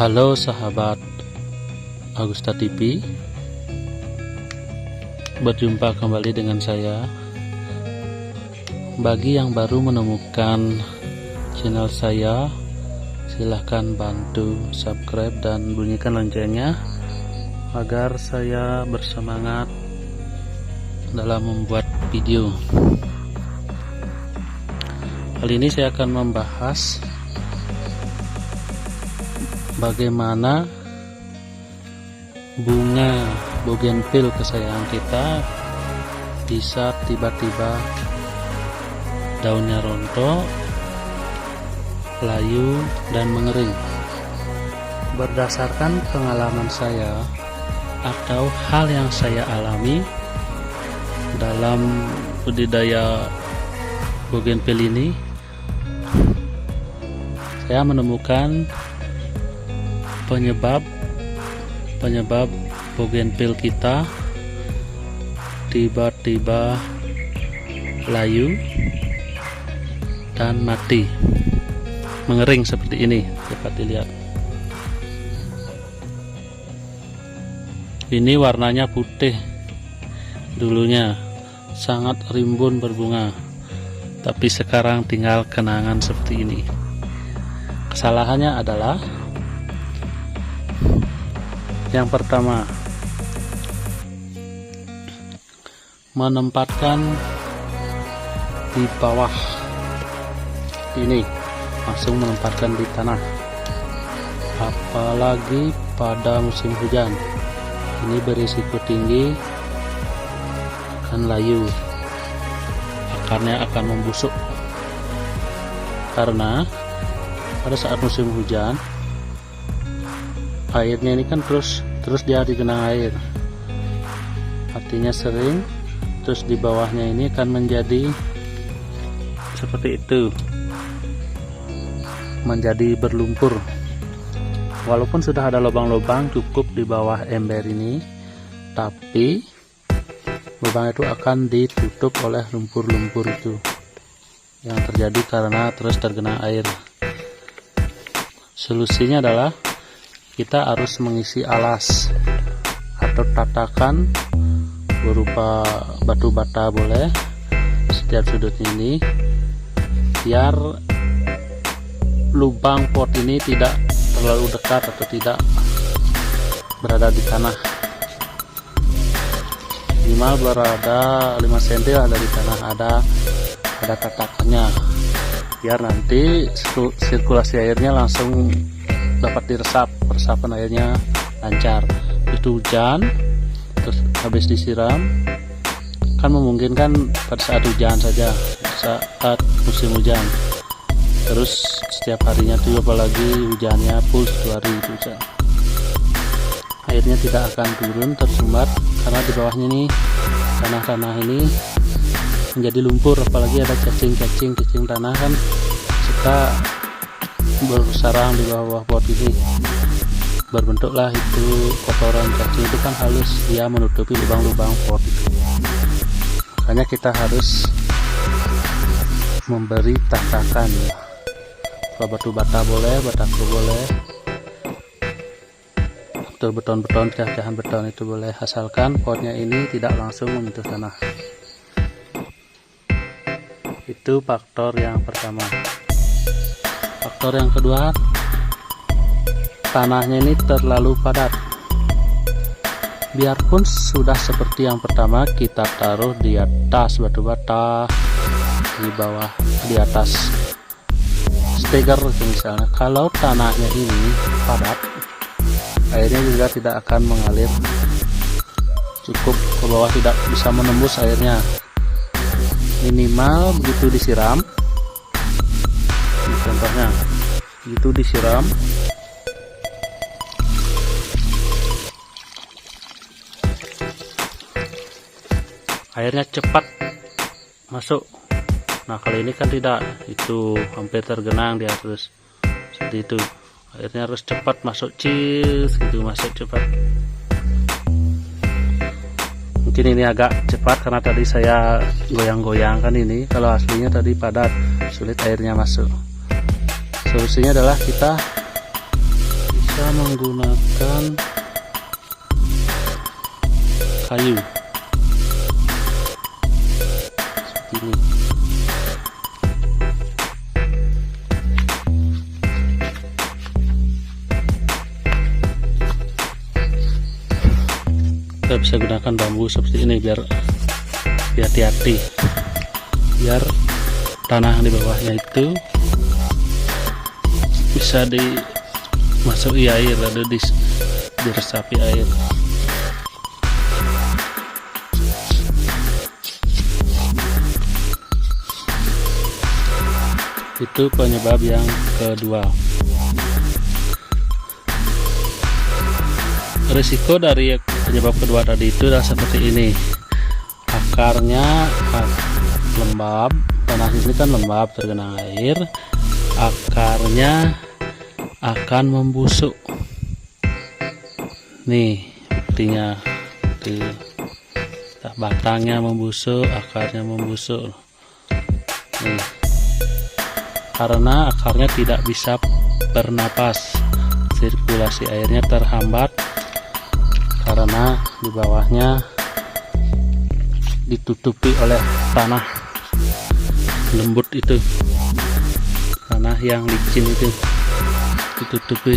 Halo sahabat Agusta TV, berjumpa kembali dengan saya. Bagi yang baru menemukan channel saya, silahkan bantu subscribe dan bunyikan loncengnya agar saya bersemangat dalam membuat video. Kali ini saya akan membahas bagaimana bunga bougainville kesayangan kita bisa tiba-tiba daunnya rontok, layu, dan mengering. Berdasarkan pengalaman saya atau hal yang saya alami dalam budidaya bougainville ini, saya menemukan penyebab bougainville kita tiba-tiba layu dan mati, mengering seperti ini. Dapat dilihat, ini warnanya putih, dulunya sangat rimbun berbunga, tapi sekarang tinggal kenangan seperti ini. Kesalahannya adalah yang pertama, menempatkan di bawah ini, langsung menempatkan di tanah, apalagi pada musim hujan. Ini berisiko tinggi akan layu, akarnya akan membusuk, karena pada saat musim hujan airnya ini kan terus dia digenang air, artinya sering, terus di bawahnya ini akan menjadi seperti itu, menjadi berlumpur. Walaupun sudah ada lubang-lubang cukup di bawah ember ini, tapi lubang itu akan ditutup oleh lumpur-lumpur itu yang terjadi karena terus tergenang air. Solusinya adalah kita harus mengisi alas atau tatakan berupa batu bata boleh setiap sudut ini, biar lubang pot ini tidak terlalu dekat atau tidak berada di tanah, minimal berada 5 cm ada di tanah, ada tatakannya, biar nanti sirkulasi airnya langsung dapat diresap, resapan airnya lancar. Itu hujan, terus habis disiram, kan memungkinkan pada saat hujan saja, saat musim hujan. Terus setiap harinya tuh, apalagi hujannya full 1 hari itu hujan, airnya tidak akan turun tersumbat, karena di bawahnya ini tanah-tanah ini menjadi lumpur, apalagi ada cacing tanah kan suka bersarang di bawah pot ini, berbentuklah itu kotoran cacing itu kan halus, dia menutupi lubang-lubang pot itu. Makanya kita harus memberi tatakan, batu bata boleh, batako boleh, atau beton-beton, cacahan beton itu boleh, asalkan potnya ini tidak langsung menyentuh tanah. Itu faktor yang pertama. Faktor yang kedua, tanahnya ini terlalu padat. Biarpun sudah seperti yang pertama, kita taruh di atas batu bata, di bawah, di atas steger misalnya, kalau tanahnya ini padat, airnya juga tidak akan mengalir cukup ke bawah, tidak bisa menembus airnya. Minimal begitu disiram, contohnya itu disiram, airnya cepat masuk. Nah kali ini kan tidak, itu hampir tergenang dia, terus seperti itu, airnya harus cepat masuk, gitu, masuk cepat. Mungkin ini agak cepat karena tadi saya goyang-goyangkan ini, kalau aslinya tadi padat, sulit airnya masuk. Solusinya adalah kita bisa menggunakan kayu seperti ini. Kita bisa gunakan bambu seperti ini biar hati-hati, biar tanah di bawahnya itu bisa dimasuki air atau diresapi air. Itu penyebab yang kedua. Risiko dari penyebab kedua tadi itu adalah seperti ini. Akarnya lembab, tanah ini kan lembab terkena air, akarnya akan membusuk. Nih buktinya, batangnya membusuk, akarnya membusuk. Nih, karena akarnya tidak bisa bernapas, sirkulasi airnya terhambat karena di bawahnya ditutupi oleh tanah lembut itu, tanah yang licin itu ditutupi.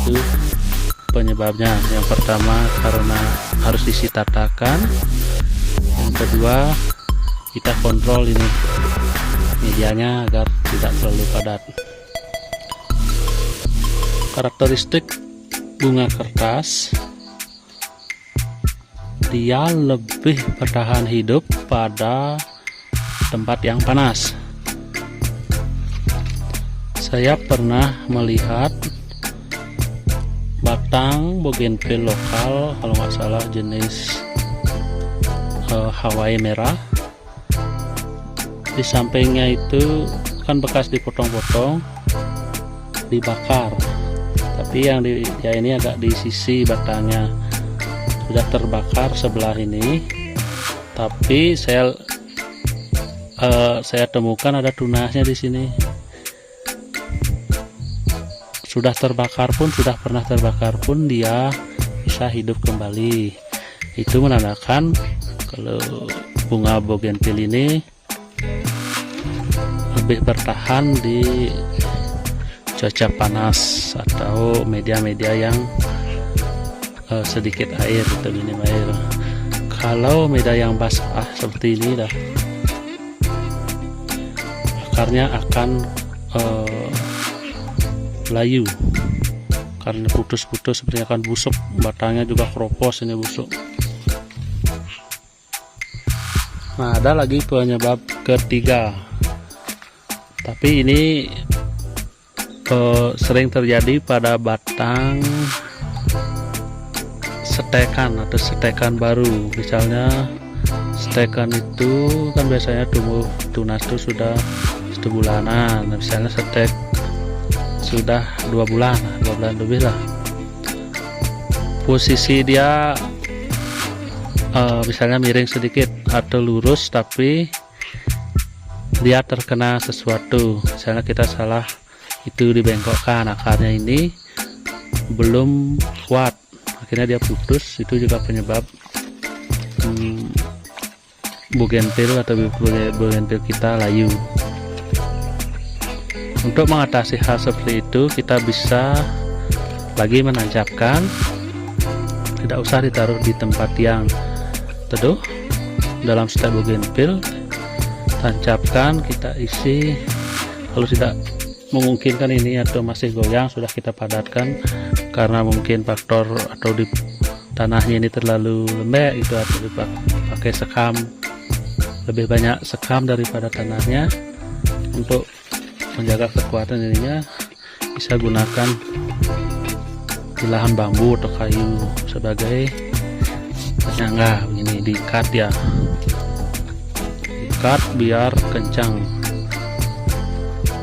Itu penyebabnya. Yang pertama karena harus diisi tatakan, yang kedua kita kontrol ini medianya agar tidak terlalu padat. Karakteristik bunga kertas, dia lebih bertahan hidup pada tempat yang panas. Saya pernah melihat batang bougainville lokal, kalau nggak salah jenis Hawaii merah. Di sampingnya itu kan bekas dipotong-potong, dibakar. Tapi yang ini agak di sisi batangnya sudah terbakar sebelah ini. Tapi saya temukan ada tunasnya di sini. Sudah pernah terbakar pun dia bisa hidup kembali. Itu menandakan kalau bunga bougainville ini lebih bertahan di cuaca panas atau media-media yang sedikit air atau minim air. Kalau media yang basah seperti ini dah, akarnya akan layu karena putus-putus, seperti akan busuk, batangnya juga keropos, ini busuk. Nah, ada lagi penyebab ketiga, tapi ini sering terjadi pada batang setekan atau setekan baru. Misalnya setekan itu kan biasanya tumbuh tunas itu sudah 1 bulanan. Misalnya setek sudah 2 bulan lebih lah. Posisi dia misalnya miring sedikit atau lurus, tapi dia terkena sesuatu. Misalnya kita salah itu dibengkokkan, akarnya ini belum kuat, akhirnya dia putus. Itu juga penyebab bougainville atau bougainville kita layu. Untuk mengatasi hal seperti itu, kita bisa lagi menancapkan, tidak usah ditaruh di tempat yang teduh. Dalam stek bougainville tancapkan, kita isi. Kalau tidak memungkinkan ini atau masih goyang, sudah kita padatkan karena mungkin faktor atau di tanahnya ini terlalu lembek itu, atau dipakai sekam, lebih banyak sekam daripada tanahnya. Untuk menjaga kekuatan ininya bisa gunakan bilahan bambu atau kayu sebagai penyangga. Begini diikat ya, diikat biar kencang.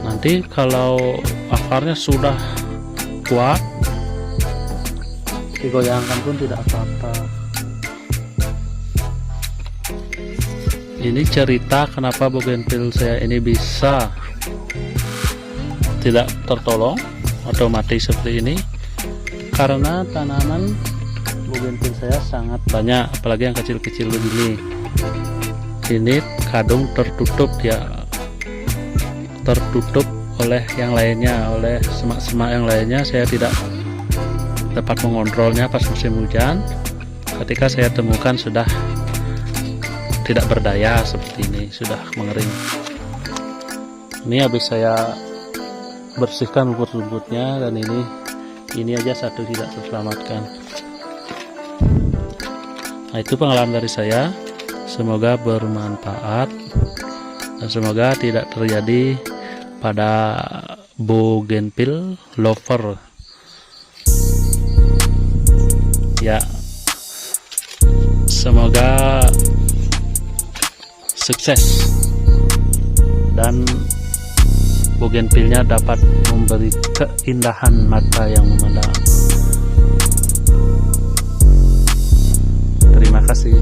Nanti kalau akarnya sudah kuat, digoyangkan pun tidak apa-apa. Ini cerita kenapa bougainville saya ini bisa tidak tertolong atau mati seperti ini karena tanaman bougainville saya sangat banyak, apalagi yang kecil-kecil begini. Ini kadung tertutup, ya tertutup oleh yang lainnya, oleh semak-semak yang lainnya. Saya tidak dapat mengontrolnya pas musim hujan. Ketika saya temukan sudah tidak berdaya seperti ini, sudah mengering. Ini habis saya bersihkan rumput-rumputnya, dan ini aja satu tidak terselamatkan. Nah, itu pengalaman dari saya. Semoga bermanfaat dan semoga tidak terjadi pada bougainville lover. Ya, semoga sukses dan bougainville-nya dapat memberi keindahan mata yang memandang. Terima kasih.